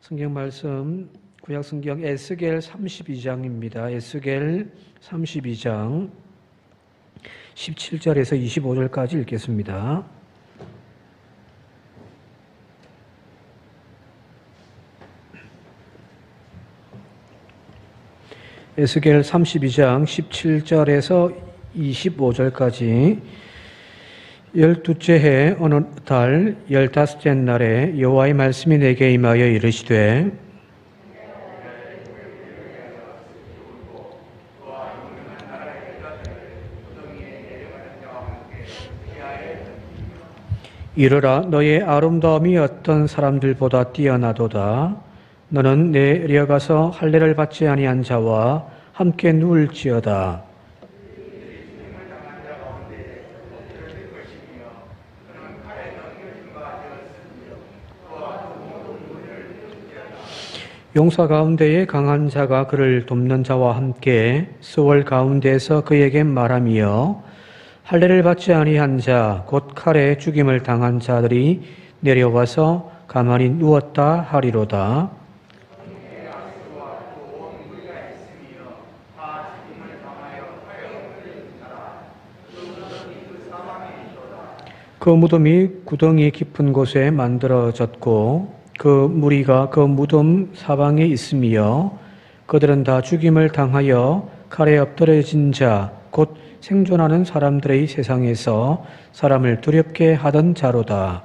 성경 말씀 구약 성경 에스겔 32장입니다. 에스겔 32장 17절에서 25절까지 읽겠습니다. 에스겔 32장 17절에서 25절까지 12째 해 어느 달 15째 날에 여호와의 말씀이 내게 임하여 이르시되 이르라 너의 아름다움이 어떤 사람들보다 뛰어나도다. 너는 내려가서 할례를 받지 아니한 자와 함께 누울지어다. 용사 가운데에 강한 자가 그를 돕는 자와 함께 수월 가운데에서 그에게 말하며 할례를 받지 아니한 자 곧 칼에 죽임을 당한 자들이 내려와서 가만히 누웠다 하리로다. 그 무덤이 구덩이 깊은 곳에 만들어졌고 그 무리가 그 무덤 사방에 있으며 그들은 다 죽임을 당하여 칼에 엎드려진 자 곧 생존하는 사람들의 세상에서 사람을 두렵게 하던 자로다.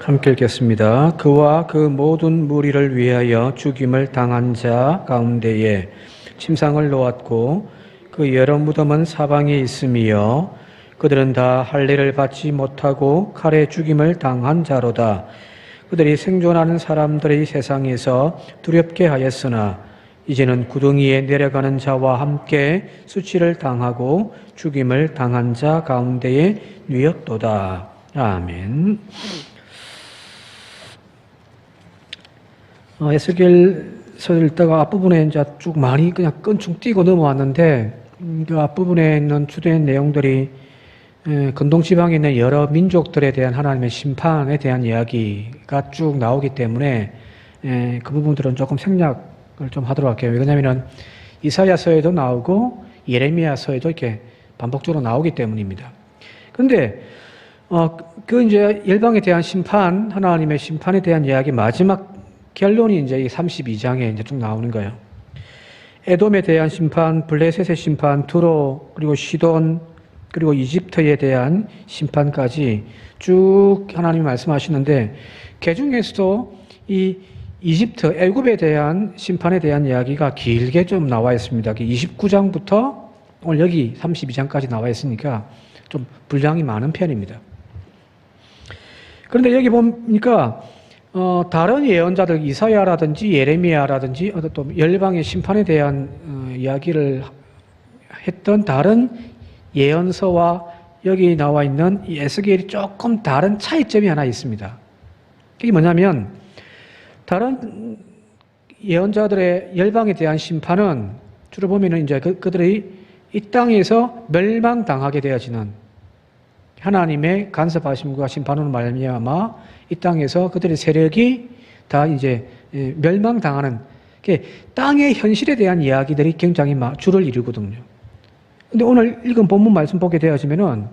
함께 읽겠습니다. 그와 그 모든 무리를 위하여 죽임을 당한 자 가운데에 침상을 놓았고 그 여러 무덤은 사방에 있으며 그들은 다 할례를 받지 못하고 칼에 죽임을 당한 자로다. 그들이 생존하는 사람들의 세상에서 두렵게 하였으나 이제는 구덩이에 내려가는 자와 함께 수치를 당하고 죽임을 당한 자 가운데에 누였도다. 아멘. 에스겔서 읽다가 앞부분에 이제 쭉 많이 그냥 끈충 띄고 넘어왔는데 그 앞부분에 있는 주된 내용들이 근동 지방에 있는 여러 민족들에 대한 하나님의 심판에 대한 이야기가 쭉 나오기 때문에 그 부분들은 조금 생략을 좀 하도록 할게요. 왜냐하면 이사야서에도 나오고 예레미야서에도 이렇게 반복적으로 나오기 때문입니다. 그런데 그 이제 열방에 대한 심판, 하나님의 심판에 대한 이야기 마지막 결론이 이제 32장에 이제 쭉 나오는 거예요. 에돔에 대한 심판, 블레셋의 심판, 두로, 그리고 시돈, 그리고 이집트에 대한 심판까지 쭉 하나님이 말씀하시는데, 그 중에서도 이 이집트, 애굽에 대한 심판에 대한 이야기가 길게 좀 나와 있습니다. 29장부터 오늘 여기 32장까지 나와 있으니까 좀 분량이 많은 편입니다. 그런데 여기 보니까 다른 예언자들 이사야라든지 예레미야라든지 또 열방의 심판에 대한 이야기를 했던 다른 예언서와 여기 나와 있는 이 에스겔이 조금 다른 차이점이 하나 있습니다. 그게 뭐냐면 다른 예언자들의 열방에 대한 심판은 주로 보면은 이제 그들이 이 땅에서 멸망당하게 되어지는 하나님의 간섭하심과 심판으로 말미암아 이 땅에서 그들의 세력이 다 이제 멸망당하는 땅의 현실에 대한 이야기들이 굉장히 주를 이루거든요. 근데 오늘 읽은 본문 말씀 보게 되어지면은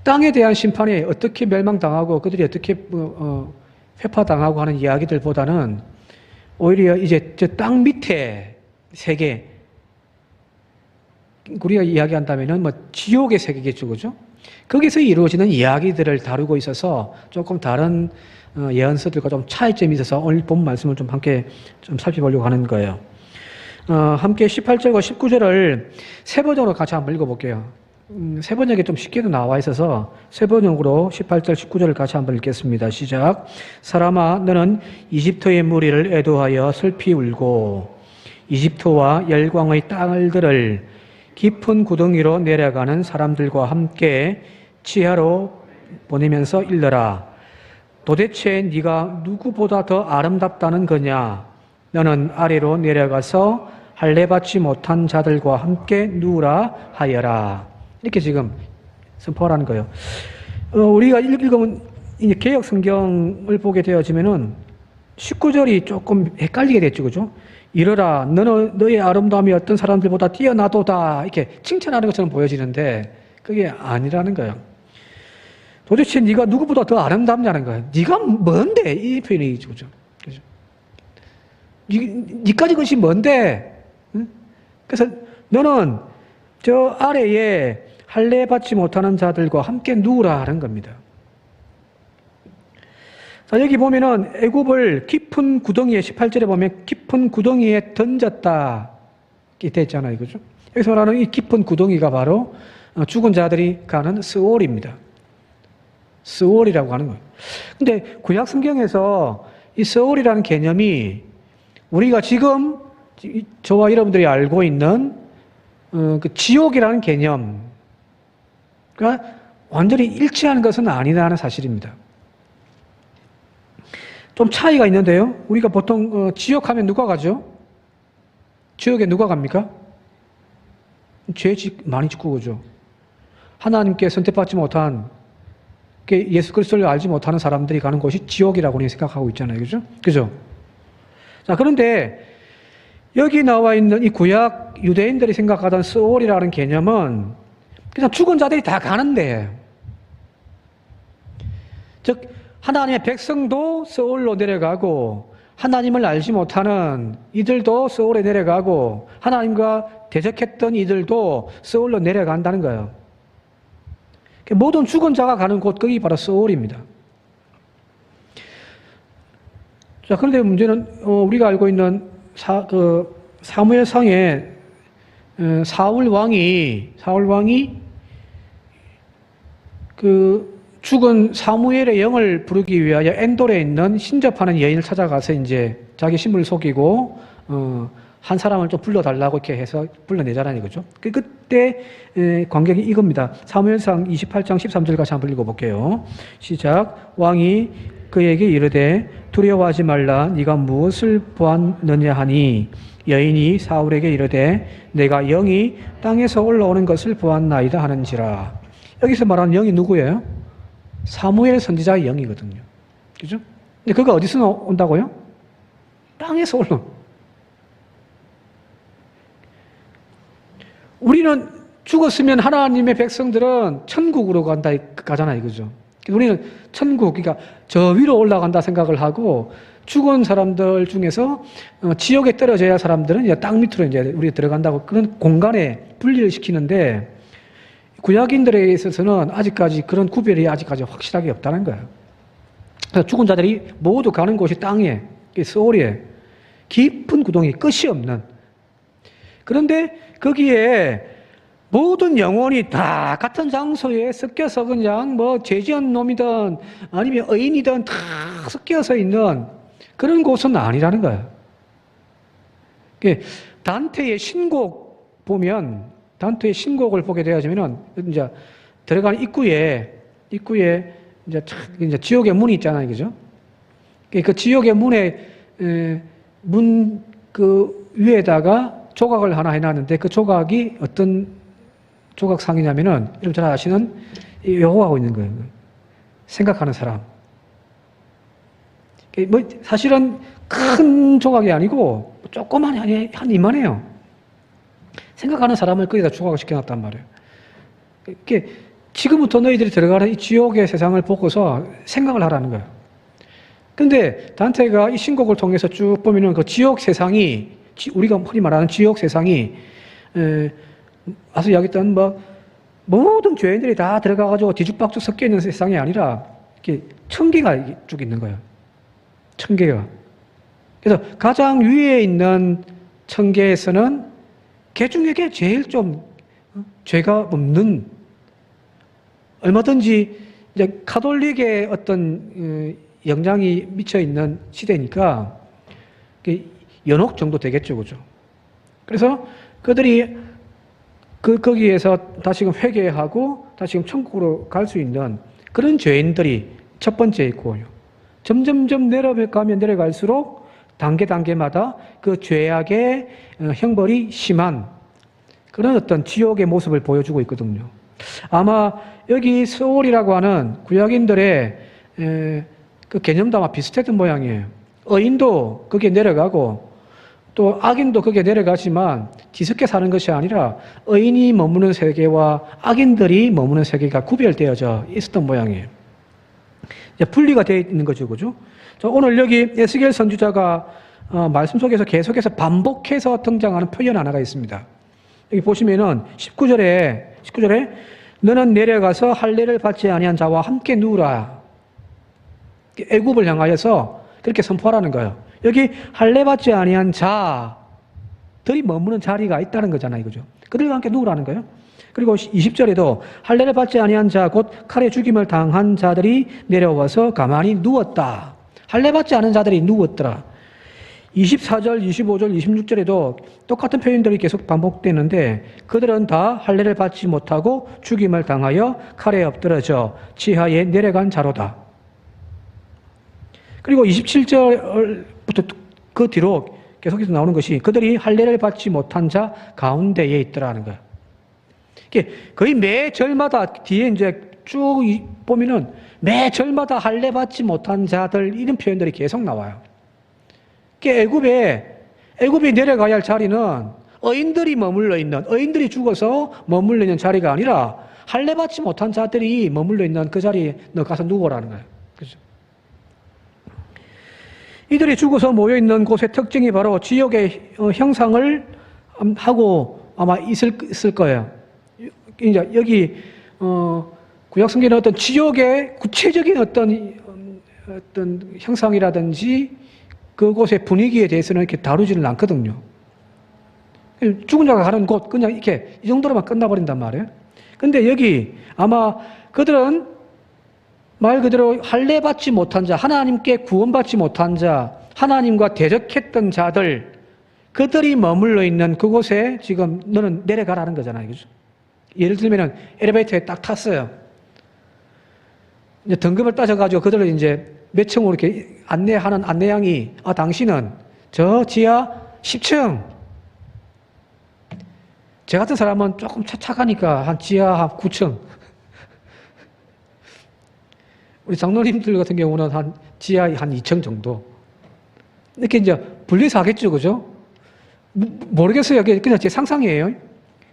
땅에 대한 심판에 어떻게 멸망당하고 그들이 어떻게 회파당하고 하는 이야기들보다는 오히려 이제 저 땅 밑에 세계, 우리가 이야기한다면은 지옥의 세계겠죠, 그죠? 거기서 이루어지는 이야기들을 다루고 있어서 조금 다른 예언서들과 좀 차이점이 있어서 오늘 본 말씀을 좀 함께 좀 살펴보려고 하는 거예요. 함께 18절과 19절을 세 번역으로 같이 한번 읽어볼게요. 세 번역이 좀 쉽게도 나와 있어서 세 번역으로 18절, 19절을 같이 한번 읽겠습니다. 시작. 사람아, 너는 이집트의 무리를 애도하여 슬피 울고 이집트와 열광의 땅들을 깊은 구덩이로 내려가는 사람들과 함께 지하로 보내면서 일러라. 도대체 네가 누구보다 더 아름답다는 거냐? 너는 아래로 내려가서 할례 받지 못한 자들과 함께 누우라 하여라. 이렇게 지금 선포하라는 거예요. 우리가 읽으면 이제 개역 성경을 보게 되어지면은 19절이 조금 헷갈리게 됐죠, 그죠? 이르라, 너의 아름다움이 어떤 사람들보다 뛰어나도다. 이렇게 칭찬하는 것처럼 보여지는데 그게 아니라는 거예요. 도대체 네가 누구보다 더 아름답냐는 거예요. 네가 뭔데? 이 표현이죠, 그죠? 니까지 것이 뭔데? 응? 그래서 너는 저 아래에 할례 받지 못하는 자들과 함께 누우라 하는 겁니다. 자, 여기 보면은 애굽을 깊은 구덩이에 18절에 보면 깊은 구덩이에 던졌다 이렇게 되어 있잖아요, 그죠? 여기서 말하는 이 깊은 구덩이가 바로 죽은 자들이 가는 스올입니다. 스올이라고 하는 거예요. 근데 구약 성경에서 이 스올이라는 개념이 우리가 지금 저와 여러분들이 알고 있는 그 지옥이라는 개념, 그러니까 완전히 일치하는 것은 아니라는 사실입니다. 좀 차이가 있는데요. 우리가 보통 지옥하면 누가 가죠? 지옥에 누가 갑니까? 죄 많이 짓고 그죠. 하나님께 선택받지 못한 예수 그리스도를 알지 못하는 사람들이 가는 곳이 지옥이라고 우리가 생각하고 있잖아요. 그죠? 그죠? 자, 그런데 여기 나와 있는 이 구약 유대인들이 생각하던 스올이라는 개념은 그냥 죽은 자들이 다 가는데, 즉 하나님의 백성도 스올로 내려가고 하나님을 알지 못하는 이들도 스올에 내려가고 하나님과 대적했던 이들도 스올로 내려간다는 거예요. 모든 죽은 자가 가는 곳, 거기 바로 스올입니다. 자, 그런데 문제는 우리가 알고 있는 사무엘상에 사울 왕이 그 죽은 사무엘의 영을 부르기 위하여 엔돌에 있는 신접하는 여인을 찾아가서 이제 자기 신분을 속이고 한 사람을 좀 불러달라고 이렇게 해서 불러내자라는 거죠. 그때 관객이 이겁니다. 사무엘상 28장 13절 같이 한번 읽어볼게요. 시작. 왕이 그에게 이르되 두려워하지 말라. 네가 무엇을 보았느냐 하니 여인이 사울에게 이르되 내가 영이 땅에서 올라오는 것을 보았나이다 하는지라. 여기서 말하는 영이 누구예요? 사무엘 선지자의 영이거든요. 그죠? 근데 그가 어디서 온다고요? 땅에서 올라온. 우리는 죽었으면 하나님의 백성들은 천국으로 가잖아요. 그죠? 우리는 천국, 그러니까 저 위로 올라간다 생각을 하고 죽은 사람들 중에서 지옥에 떨어져야 사람들은 이제 땅 밑으로 이제 우리가 들어간다고 그런 공간에 분리를 시키는데 구약인들에 있어서는 아직까지 그런 구별이 아직까지 확실하게 없다는 거예요. 그래서 죽은 자들이 모두 가는 곳이 땅에, 스올에 깊은 구덩이, 끝이 없는. 그런데 거기에 모든 영혼이 다 같은 장소에 섞여서 그냥 뭐 죄지은 놈이든 아니면 의인이든 다 섞여서 있는 그런 곳은 아니라는 거예요. 단테의 신곡 보면, 단테의 신곡을 보게 되어지면은 이제 들어가는 입구에 이제 지옥의 문이 있잖아요, 그죠? 그 지옥의 문 그 위에다가 조각을 하나 해놨는데 그 조각이 어떤 조각상이냐면은 여러분 잘 아시는 요거 하고 있는 거예요. 생각하는 사람. 뭐 사실은 큰 조각이 아니고 조그만 한 이만해요. 생각하는 사람을 거기다 조각을 시켜놨단 말이에요. 이게 지금부터 너희들이 들어가는 이 지옥의 세상을 보고서 생각을 하라는 거예요. 근데 단테가 이 신곡을 통해서 쭉 보면은 그 지옥 세상이, 우리가 흔히 말하는 지옥 세상이, 아서 이야기했던 모든 죄인들이 다 들어가가지고 뒤죽박죽 섞여 있는 세상이 아니라, 이렇게 천개가 쭉 있는 거예요. 천개가. 그래서 가장 위에 있는 천개에서는 개 중에 제일 좀 죄가 없는, 얼마든지 이제 가톨릭의 어떤 영향이 미쳐 있는 시대니까 연옥 정도 되겠죠, 그죠? 그래서 그들이 거기에서 다시금 회개하고 다 지금 천국으로 갈 수 있는 그런 죄인들이 첫 번째 있고요. 점점점 내려가면 내려갈수록 단계마다 그 죄악의 형벌이 심한 그런 어떤 지옥의 모습을 보여주고 있거든요. 아마 여기 서울이라고 하는 구약인들의 그 개념도 아마 비슷했던 모양이에요. 의인도 거기에 내려가고 또 악인도 거기에 내려가지만 뒤섞여 사는 것이 아니라 의인이 머무는 세계와 악인들이 머무는 세계가 구별되어져 있었던 모양이에요. 이제 분리가 되어 있는 거죠, 그죠? 오늘 여기 에스겔 선지자가 말씀 속에서 계속해서 반복해서 등장하는 표현 하나가 있습니다. 여기 보시면은 19절에 너는 내려가서 할례를 받지 아니한 자와 함께 누우라. 애굽을 향하여서 그렇게 선포하라는 거예요. 여기 할례 받지 아니한 자들이 머무는 자리가 있다는 거잖아요, 그죠? 그들과 함께 누우라는 거예요. 그리고 20절에도 할례를 받지 아니한 자 곧 칼에 죽임을 당한 자들이 내려와서 가만히 누웠다. 할례 받지 않은 자들이 누웠더라. 24절, 25절, 26절에도 똑같은 표현들이 계속 반복되는데 그들은 다 할례를 받지 못하고 죽임을 당하여 칼에 엎드러져 지하에 내려간 자로다. 그리고 27절부터 그 뒤로 계속해서 나오는 것이 그들이 할례를 받지 못한 자 가운데에 있더라는 거예요. 거의 매 절마다 뒤에 이제 쭉 보면은 매 절마다 할례 받지 못한 자들 이런 표현들이 계속 나와요. 애굽에 내려가야 할 자리는 의인들이 머물러 있는, 의인들이 죽어서 머물러 있는 자리가 아니라 할례 받지 못한 자들이 머물러 있는 그 자리에 너 가서 누워라는 거예요. 그렇죠? 이들이 죽어서 모여 있는 곳의 특징이 바로 지옥의 형상을 하고 아마 있을 거예요. 이제 여기 구약 성경의 어떤 지옥의 구체적인 어떤 형상이라든지 그곳의 분위기에 대해서는 이렇게 다루지는 않거든요. 죽은 자가 가는 곳, 그냥 이렇게 이 정도로만 끝나버린단 말이에요. 근데 여기 아마 그들은 말 그대로 할례 받지 못한 자, 하나님께 구원받지 못한 자, 하나님과 대적했던 자들, 그들이 머물러 있는 그곳에 지금 너는 내려가라는 거잖아요. 그죠? 예를 들면 엘리베이터에 딱 탔어요. 이제 등급을 따져가지고 그들을 이제 몇 층으로 이렇게 안내하는 안내양이 당신은 저 지하 10층. 제 같은 사람은 조금 착하니까 한 지하 9층. 우리 장로님들 같은 경우는 한 지하 한 2층 정도. 이렇게 이제 분리해서 하겠죠, 그죠? 모르겠어요. 그냥 제 상상이에요.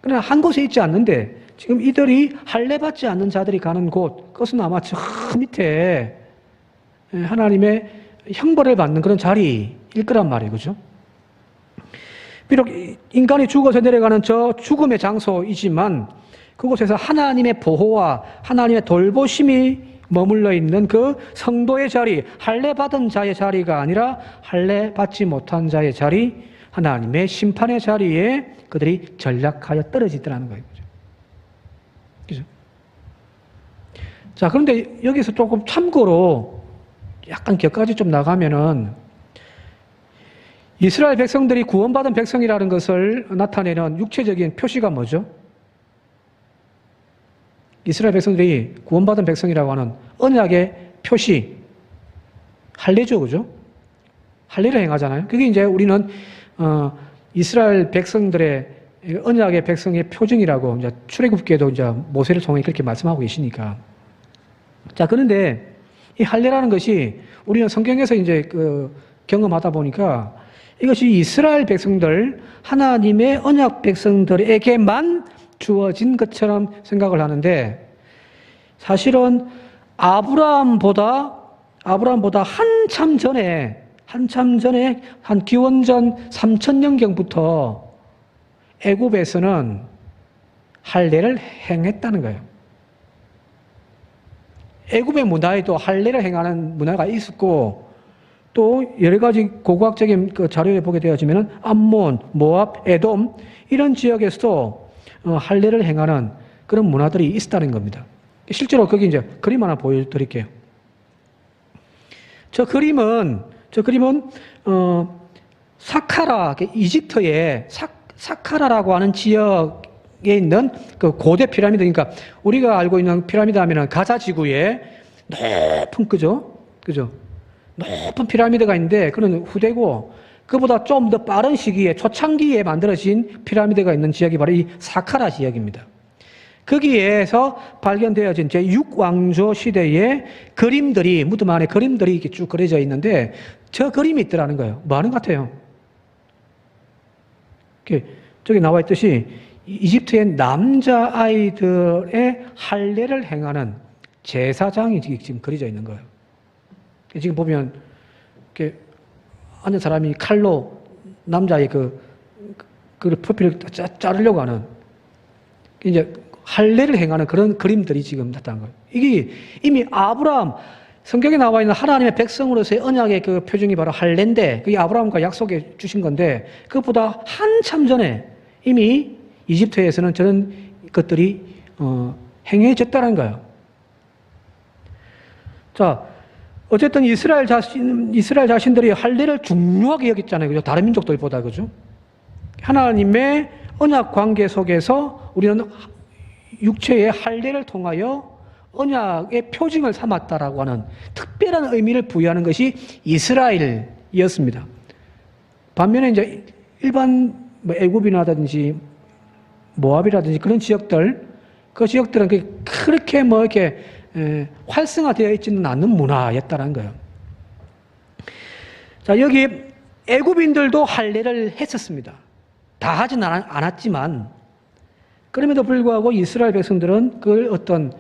그러나 한 곳에 있지 않는데 지금 이들이 할례 받지 않는 자들이 가는 곳, 그것은 아마 저 밑에 하나님의 형벌을 받는 그런 자리일 거란 말이에요, 그죠? 비록 인간이 죽어서 내려가는 저 죽음의 장소이지만 그곳에서 하나님의 보호와 하나님의 돌보심이 머물러 있는 그 성도의 자리, 할례 받은 자의 자리가 아니라 할례 받지 못한 자의 자리, 하나님의 심판의 자리에 그들이 전락하여 떨어지더라는 거예요. 그죠? 자, 그런데 여기서 조금 참고로 약간 격까지 좀 나가면은 이스라엘 백성들이 구원받은 백성이라는 것을 나타내는 육체적인 표시가 뭐죠? 이스라엘 백성들이 구원받은 백성이라고 하는 언약의 표시, 할례죠, 그죠? 할례를 행하잖아요. 그게 이제 우리는 이스라엘 백성들의 언약의 백성의 표징이라고 이제 출애굽기에도 이제 모세를 통해 그렇게 말씀하고 계시니까. 자, 그런데 이 할례라는 것이 우리는 성경에서 이제 경험하다 보니까 이것이 이스라엘 백성들, 하나님의 언약 백성들에게만 주어진 것처럼 생각을 하는데 사실은 아브라함보다 한참 전에 한 기원전 3000년경부터 애굽에서는 할례를 행했다는 거예요. 애굽의 문화에도 할례를 행하는 문화가 있었고 또 여러 가지 고고학적인 그 자료에 보게 되어지면 암몬, 모압, 에돔 이런 지역에서도 할례를 행하는 그런 문화들이 있었다는 겁니다. 실제로 거기 이제 그림 하나 보여드릴게요. 저 그림은 사카라, 이집트의 사카라라고 하는 지역에 있는 그 고대 피라미드, 그러니까 우리가 알고 있는 피라미드 하면은 가자 지구에 높은, 그죠? 높은 피라미드가 있는데, 그는 후대고, 그보다 좀 더 빠른 시기에, 초창기에 만들어진 피라미드가 있는 지역이 바로 이 사카라 지역입니다. 거기에서 발견되어진 제6왕조 시대의 그림들이, 무덤 안에 그림들이 이렇게 쭉 그려져 있는데, 저 그림이 있더라는 거예요. 뭐 하는 것 같아요? 저기 나와 있듯이, 이집트의 남자아이들의 할례를 행하는 제사장이 지금 그려져 있는 거예요. 지금 보면, 이렇게 앉은 사람이 칼로 남자의 그 표피를 자르려고 하는, 이제 할례를 행하는 그런 그림들이 지금 나타난 거예요. 이게 이미 아브라함, 성경에 나와 있는 하나님의 백성으로서의 언약의 그 표징이 바로 할례인데, 그게 아브라함과 약속해 주신 건데, 그것보다 한참 전에 이미 이집트에서는 저런 것들이 행해졌다는 거예요. 자, 어쨌든 이스라엘 자신들이 할례를 중요하게 여겼잖아요. 그죠? 다른 민족들보다, 그죠? 하나님의 언약 관계 속에서 우리는 육체의 할례를 통하여 언약의 표징을 삼았다라고 하는 특별한 의미를 부여하는 것이 이스라엘이었습니다. 반면에 이제 일반 애굽이라든지 모압이라든지 그런 지역들, 그 지역들은 그렇게 이렇게 활성화되어 있지는 않는 문화였다는 거예요. 자, 여기 애굽인들도 할례를 했었습니다. 다 하진 않았지만, 그럼에도 불구하고 이스라엘 백성들은 그걸 어떤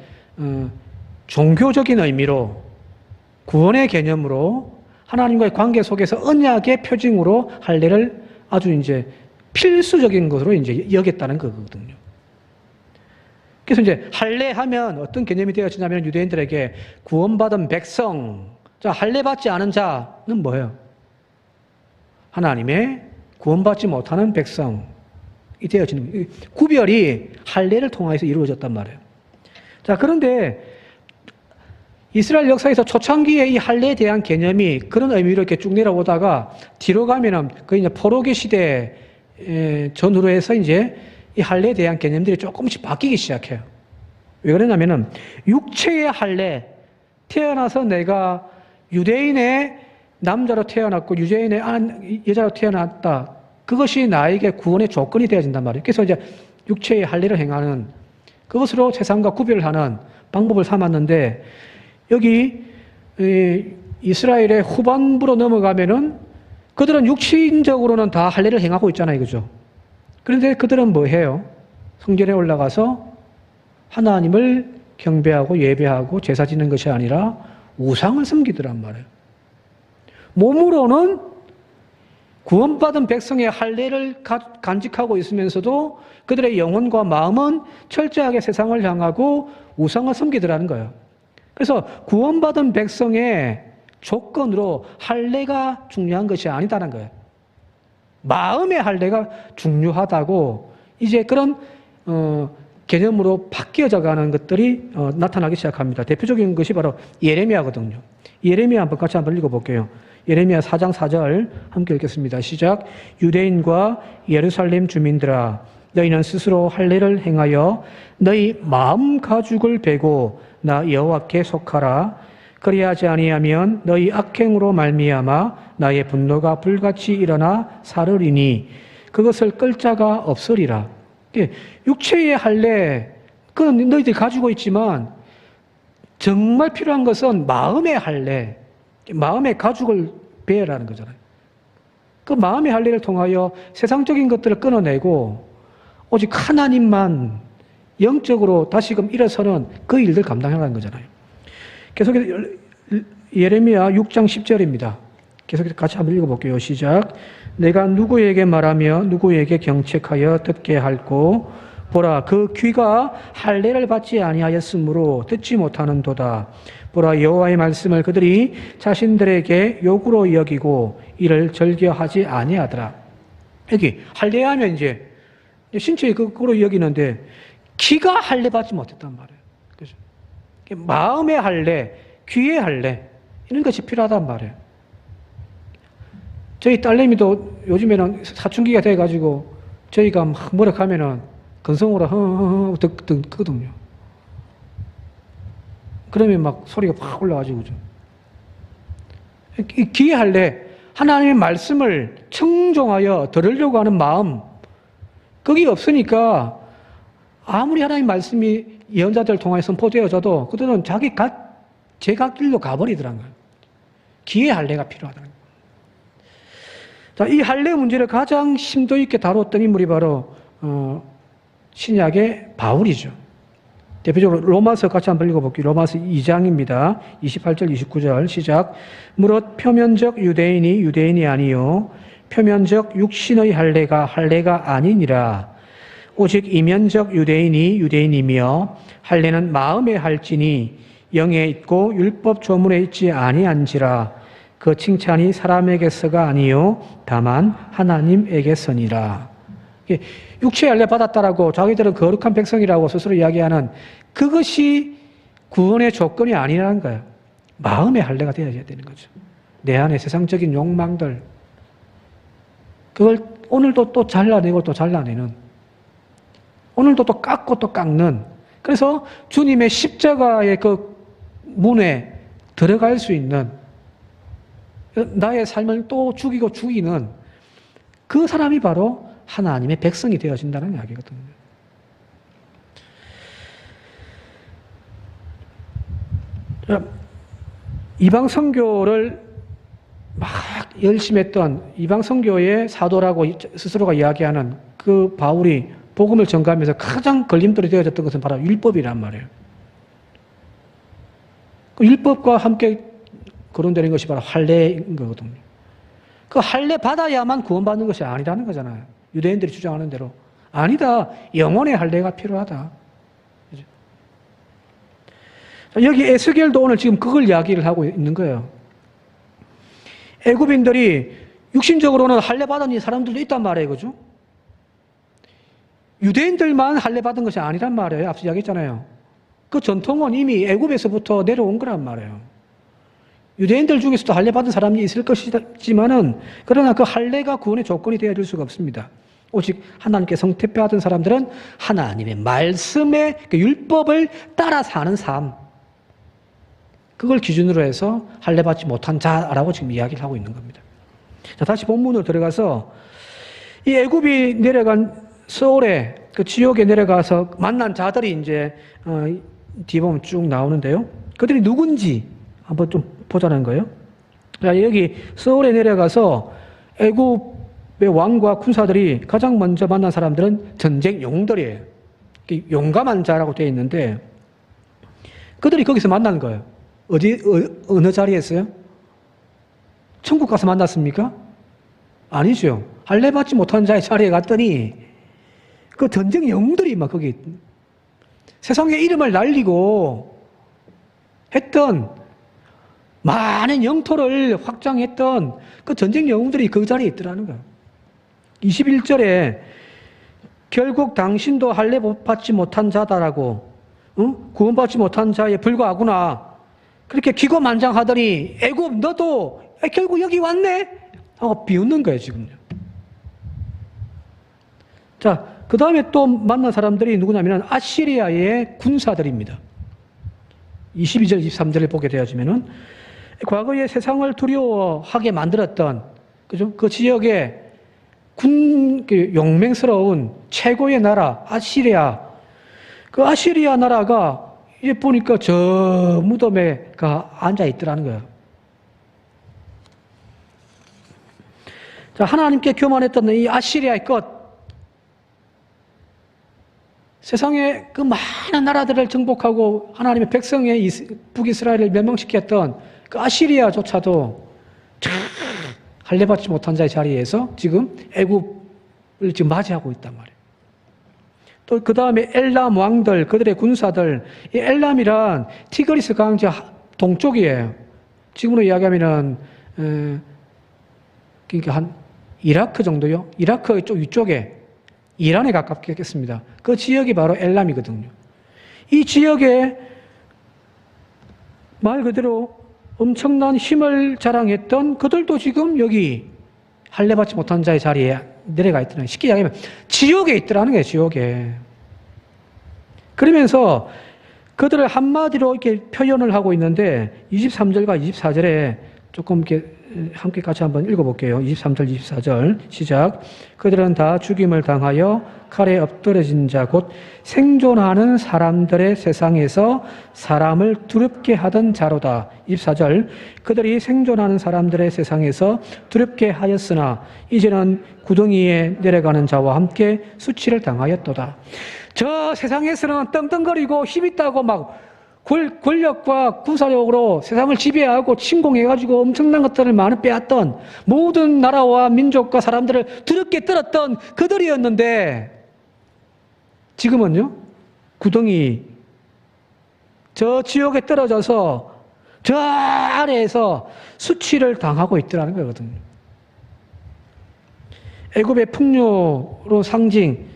종교적인 의미로, 구원의 개념으로, 하나님과의 관계 속에서 언약의 표징으로 할례를 아주 이제 필수적인 것으로 이제 여겼다는 거거든요. 그래서 이제 할례하면 어떤 개념이 되어지냐면, 유대인들에게 구원받은 백성, 자, 할례 받지 않은 자는 뭐예요? 하나님의 구원받지 못하는 백성이 되어지는 거예요. 구별이 할례를 통해서 이루어졌단 말이에요. 자, 그런데 이스라엘 역사에서 초창기에 이 할례에 대한 개념이 그런 의미로 이렇게 쭉 내려오다가 뒤로 가면은 그 이제 포로기 시대 전후로 해서 이제 이 할례에 대한 개념들이 조금씩 바뀌기 시작해요. 왜 그러냐면은 육체의 할례, 태어나서 내가 유대인의 남자로 태어났고 유대인의 여자로 태어났다. 그것이 나에게 구원의 조건이 되어진단 말이에요. 그래서 이제 육체의 할례를 행하는 그것으로 세상과 구별을 하는 방법을 삼았는데, 여기 이스라엘의 후반부로 넘어가면은 그들은 육신적으로는 다 할례를 행하고 있잖아요. 그죠? 그런데 그들은 뭐 해요? 성전에 올라가서 하나님을 경배하고 예배하고 제사 지는 것이 아니라 우상을 섬기더란 말이에요. 몸으로는 구원받은 백성의 할례를 간직하고 있으면서도 그들의 영혼과 마음은 철저하게 세상을 향하고 우상을 섬기더라는 거예요. 그래서 구원받은 백성의 조건으로 할례가 중요한 것이 아니다는 거예요. 마음의 할례가 중요하다고 이제 그런 개념으로 바뀌어져 가는 것들이 나타나기 시작합니다. 대표적인 것이 바로 예레미야거든요. 예레미야 같이 한번 읽어볼게요. 예레미야 4장 4절 함께 읽겠습니다. 시작. 유대인과 예루살렘 주민들아, 너희는 스스로 할례를 행하여 너희 마음 가죽을 베고 나 여호와께 속하라. 그리하지 아니하면 너희 악행으로 말미암아 나의 분노가 불같이 일어나 사르리니 그것을 끌 자가 없으리라. 육체의 할례, 그건 너희들이 가지고 있지만 정말 필요한 것은 마음의 할례, 마음의 가죽을 베라는 거잖아요. 그 마음의 할례를 통하여 세상적인 것들을 끊어내고 오직 하나님만 영적으로 다시금 일어서는 그 일들 감당하라는 거잖아요. 계속해서 예레미야 6장 10절입니다. 계속해서 같이 한번 읽어볼게요. 시작. 내가 누구에게 말하며 누구에게 경책하여 듣게 할꼬. 보라, 그 귀가 할례를 받지 아니하였으므로 듣지 못하는도다. 보라, 여호와의 말씀을 그들이 자신들에게 욕으로 여기고 이를 즐겨하지 아니하더라. 여기 할례하면 이제 신체의 그거로 여기는데 귀가 할례 받지 못했단 말이에요. 그죠? 마음의 할례, 귀의 할례 이런 것이 필요하단 말이에요. 저희 딸내미도 요즘에는 사춘기가 돼가지고 저희가 막 뭐라 하면은 건성으로 허허허 듣거든요. 그러면 막 소리가 확 올라가지고, 그죠? 이 기회 할례, 하나님의 말씀을 청종하여 들으려고 하는 마음, 그게 없으니까 아무리 하나님의 말씀이 예언자들을 통하여 선포되어져도 그들은 제각 길로 가버리더라는 거예요. 기회 할례가 필요하다는 거예요. 자, 이 할례 문제를 가장 심도 있게 다뤘던 인물이 바로 신약의 바울이죠. 대표적으로 로마서 같이 한번 읽어볼게요. 로마서 2장입니다. 28절, 29절 시작. 무릇 표면적 유대인이 유대인이 아니요 표면적 육신의 할례가 아니니라. 오직 이면적 유대인이 유대인이며 할례는 마음에 할지니 영에 있고 율법 조문에 있지 아니한지라. 그 칭찬이 사람에게서가 아니요 다만 하나님에게서니라. 육체 할례 받았다라고 자기들은 거룩한 백성이라고 스스로 이야기하는 그것이 구원의 조건이 아니라는 거예요. 마음의 할례가 되어야 되는 거죠. 내 안에 세상적인 욕망들, 그걸 오늘도 또 잘라내고 또 잘라내는, 오늘도 또 깎고 또 깎는, 그래서 주님의 십자가의 그 문에 들어갈 수 있는, 나의 삶을 또 죽이고 죽이는 그 사람이 바로 하나님의 백성이 되어진다는 이야기거든요. 이방 선교를 막 열심히 했던 이방 선교의 사도라고 스스로가 이야기하는 그 바울이 복음을 전가하면서 가장 걸림돌이 되어졌던 것은 바로 율법이란 말이에요. 그 율법과 함께 거론되는 것이 바로 할례인 거거든요. 그 할례 받아야만 구원받는 것이 아니라는 거잖아요. 유대인들이 주장하는 대로. 아니다. 영혼의 할례가 필요하다. 그죠? 여기 에스겔도 오늘 지금 그걸 이야기를 하고 있는 거예요. 애굽인들이 육신적으로는 할례 받은 사람들도 있단 말이에요. 그죠? 유대인들만 할례 받은 것이 아니란 말이에요. 앞서 이야기했잖아요. 그 전통은 이미 애굽에서부터 내려온 거란 말이에요. 유대인들 중에서도 할례 받은 사람이 있을 것이지만은 그러나 그 할례가 구원의 조건이 되어줄 수가 없습니다. 오직 하나님께 성택받은 사람들은 하나님의 말씀의 그 율법을 따라 사는 삶, 그걸 기준으로 해서 할례 받지 못한 자라고 지금 이야기를 하고 있는 겁니다. 자, 다시 본문으로 들어가서 이 애굽이 내려간 서울에 그 지옥에 내려가서 만난 자들이 이제 뒤에 보면 쭉 나오는데요. 그들이 누군지 한번 좀 보자는 거예요. 자, 여기 서울에 내려가서 애굽의 왕과 군사들이 가장 먼저 만난 사람들은 전쟁 용들이에요. 용감한 자라고 되어 있는데 그들이 거기서 만나는 거예요. 어느 자리에서요? 천국 가서 만났습니까? 아니죠. 할례 받지 못한 자의 자리에 갔더니 그 전쟁 영웅들이 막 거기 세상의 이름을 날리고 했던 많은 영토를 확장했던 그 전쟁 영웅들이 그 자리에 있더라는 거예요. 21절에 결국 당신도 할례 받지 못한 자다라고, 구원받지 못한 자에 불과하구나. 그렇게 기고만장하더니 애굽 너도 결국 여기 왔네? 하고 비웃는 거예요, 지금요. 자, 그 다음에 또 만난 사람들이 누구냐면 아시리아의 군사들입니다. 22절, 23절을 보게 되어지면은 과거에 세상을 두려워하게 만들었던, 그죠? 그 지역의 용맹스러운 최고의 나라, 아시리아. 그 아시리아 나라가 이제 보니까 저 무덤에 앉아 있더라는 거예요. 자, 하나님께 교만했던 이 아시리아의 것, 세상의 그 많은 나라들을 정복하고 하나님의 백성의 북이스라엘을 멸망시켰던 그 아시리아조차도 할례 받지 못한 자의 자리에서 지금 애굽을 지금 맞이하고 있단 말이에요. 또 그 다음에 엘람 왕들, 그들의 군사들, 이 엘람이란 티그리스 강저 동쪽이에요. 지금으로 이야기하면은 그러니까 한 이라크 정도요. 이라크 쪽 위쪽에 이란에 가깝겠습니다. 그 지역이 바로 엘람이거든요. 이 지역에 말 그대로 엄청난 힘을 자랑했던 그들도 지금 여기 할례 받지 못한 자의 자리에 내려가 있더라고요. 쉽게 이야기하면 지옥에 있더라는 거예요. 지옥에. 그러면서 그들을 한마디로 이렇게 표현을 하고 있는데 23절과 24절에 조금 이렇게 함께 같이 한번 읽어볼게요. 23절, 24절 시작. 그들은 다 죽임을 당하여 칼에 엎드러진 자 곧 생존하는 사람들의 세상에서 사람을 두렵게 하던 자로다. 24절. 그들이 생존하는 사람들의 세상에서 두렵게 하였으나 이제는 구덩이에 내려가는 자와 함께 수치를 당하였도다. 저 세상에서는 떵떵거리고 힘있다고 막 권력과 군사력으로 세상을 지배하고 침공해가지고 엄청난 것들을 많이 빼앗던 모든 나라와 민족과 사람들을 두렵게 떨었던 그들이었는데 지금은요, 구덩이 저 지옥에 떨어져서 저 아래에서 수치를 당하고 있더라는 거거든요. 애굽의 풍요로 상징,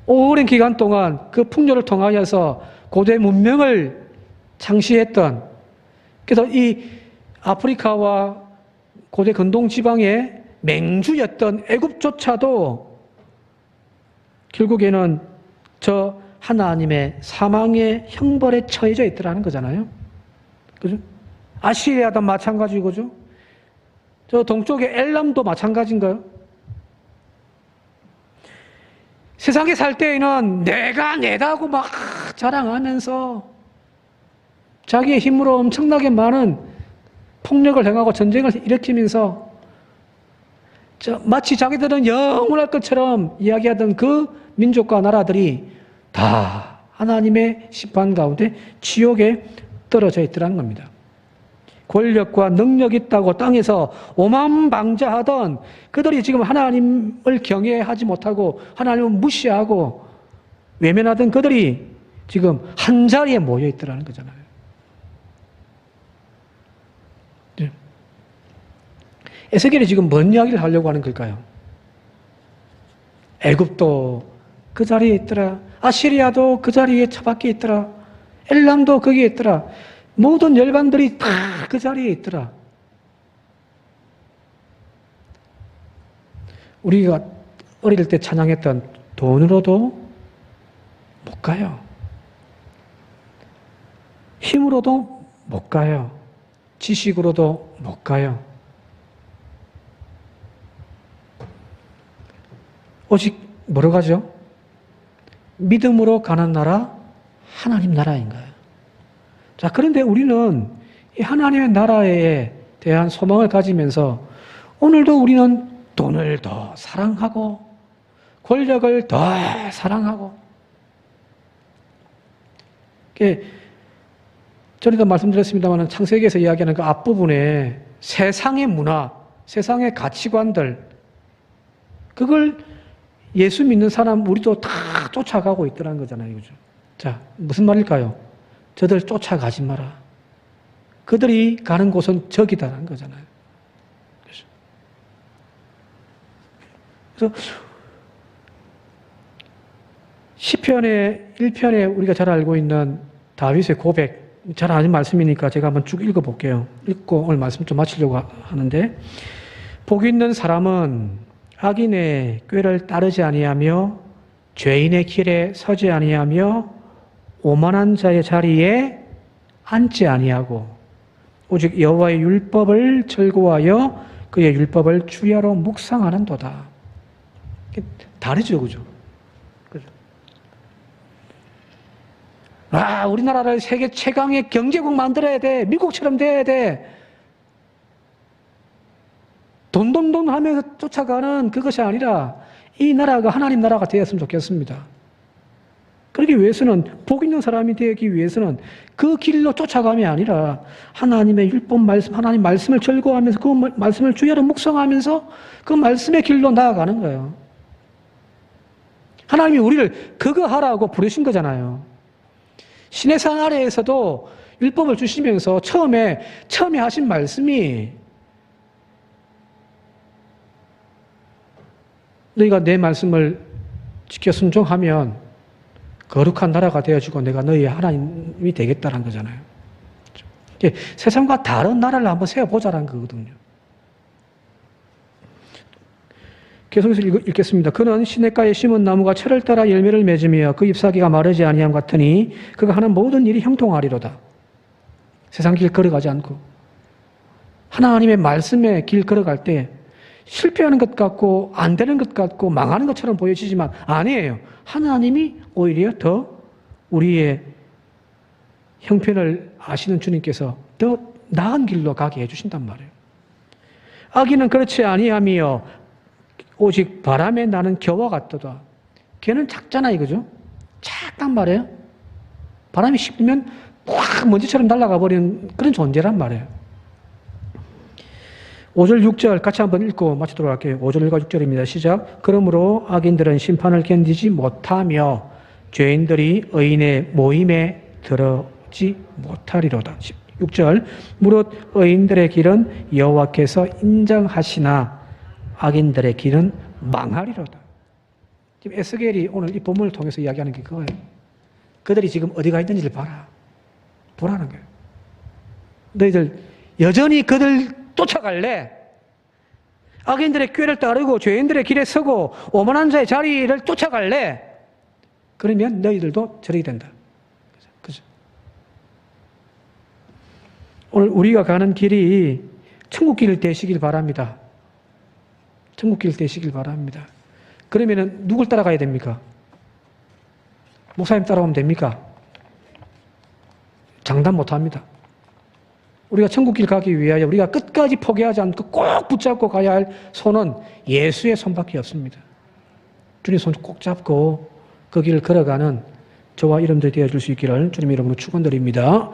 오랜 기간 동안 그 풍요를 통하여서 고대 문명을 창시했던, 그래서 이 아프리카와 고대 근동 지방의 맹주였던 애굽조차도 결국에는 저 하나님의 사망의 형벌에 처해져 있더라는 거잖아요. 그죠? 아시리아도 마찬가지고, 그죠? 저 동쪽의 엘람도 마찬가지인가요? 세상에 살 때에는 내가 내다고 막 자랑하면서 자기의 힘으로 엄청나게 많은 폭력을 행하고 전쟁을 일으키면서 마치 자기들은 영원할 것처럼 이야기하던 그 민족과 나라들이 다 하나님의 심판 가운데 지옥에 떨어져 있더라는 겁니다. 권력과 능력이 있다고 땅에서 오만방자하던 그들이 지금 하나님을 경외하지 못하고 하나님을 무시하고 외면하던 그들이 지금 한자리에 모여 있더라는 거잖아요. 에스겔이 지금 뭔 이야기를 하려고 하는 걸까요? 애굽도 그 자리에 있더라. 아시리아도 그 자리에 처박혀 있더라. 엘람도 거기에 있더라. 모든 열방들이 다 그 자리에 있더라. 우리가 어릴 때 찬양했던 돈으로도 못 가요. 힘으로도 못 가요. 지식으로도 못 가요. 오직 뭐로 가죠? 믿음으로 가는 나라, 하나님 나라인 거예요. 자, 그런데 우리는 이 하나님의 나라에 대한 소망을 가지면서 오늘도 우리는 돈을 더 사랑하고 권력을 더 사랑하고, 전에도 말씀드렸습니다만 창세기에서 이야기하는 그 앞부분에 세상의 문화, 세상의 가치관들, 그걸 예수 믿는 사람 우리도 다 쫓아가고 있더라는 거잖아요. 그죠? 자, 무슨 말일까요? 저들 쫓아가지 마라. 그들이 가는 곳은 저기다라는 거잖아요. 그래서 시편의 1편에 우리가 잘 알고 있는 다윗의 고백, 잘 아는 말씀이니까 제가 한번 쭉 읽어볼게요. 읽고 오늘 말씀 좀 마치려고 하는데, 복 있는 사람은 악인의 꾀를 따르지 아니하며 죄인의 길에 서지 아니하며 오만한 자의 자리에 앉지 아니하고 오직 여호와의 율법을 즐거워하여 그의 율법을 주야로 묵상하는도다. 다르죠, 그죠? 아, 우리나라를 세계 최강의 경제국 만들어야 돼. 미국처럼 돼야 돼. 돈 하면서 쫓아가는 그것이 아니라 이 나라가 하나님 나라가 되었으면 좋겠습니다. 그러기 위해서는, 복 있는 사람이 되기 위해서는 그 길로 쫓아감이 아니라 하나님의 율법 말씀, 하나님 말씀을 즐거워하면서 그 말씀을 주야로 묵상하면서 그 말씀의 길로 나아가는 거예요. 하나님이 우리를 그거 하라고 부르신 거잖아요. 시내산 아래에서도 율법을 주시면서 처음에 하신 말씀이 너희가 내 말씀을 지켜 순종하면 거룩한 나라가 되어지고 내가 너희의 하나님이 되겠다는 거잖아요. 세상과 다른 나라를 한번 세워보자는 거거든요. 계속해서 읽겠습니다. 그는 시냇가에 심은 나무가 철을 따라 열매를 맺으며 그 잎사귀가 마르지 아니함 같으니 그가 하는 모든 일이 형통하리로다. 세상 길 걸어가지 않고 하나님의 말씀의 길 걸어갈 때 실패하는 것 같고 안 되는 것 같고 망하는 것처럼 보여지지만 아니에요. 하나님이 오히려 더 우리의 형편을 아시는 주님께서 더 나은 길로 가게 해주신단 말이에요. 아기는 그렇지 아니하며 오직 바람에 나는 겨와 같도다. 걔는 작잖아 이거죠. 작단 말이에요. 바람이 씹으면 확 먼지처럼 날아가 버리는 그런 존재란 말이에요. 5절 6절 같이 한번 읽고 마치도록 할게요. 5절과 6절입니다. 시작. 그러므로 악인들은 심판을 견디지 못하며 죄인들이 의인의 모임에 들어오지 못하리로다. 6절 무릇 의인들의 길은 여호와께서 인정하시나 악인들의 길은 망하리로다. 지금 에스겔이 오늘 이 본문을 통해서 이야기하는 게 그거예요. 그들이 지금 어디가 있는지를 봐라. 보라는 거예요. 너희들 여전히 그들 쫓아갈래? 악인들의 꾀를 따르고 죄인들의 길에 서고 오만한 자의 자리를 쫓아갈래? 그러면 너희들도 저렇게 된다. 그죠? 오늘 우리가 가는 길이 천국 길 되시길 바랍니다. 천국 길 되시길 바랍니다. 그러면은 누굴 따라가야 됩니까? 목사님 따라가면 됩니까? 장담 못합니다. 우리가 천국 길 가기 위하여 우리가 끝까지 포기하지 않고 꼭 붙잡고 가야 할 손은 예수의 손밖에 없습니다. 주님 손 꼭 잡고 그 길을 걸어가는 저와 여러분들이 되어줄 수 있기를 주님 이름으로 축원드립니다.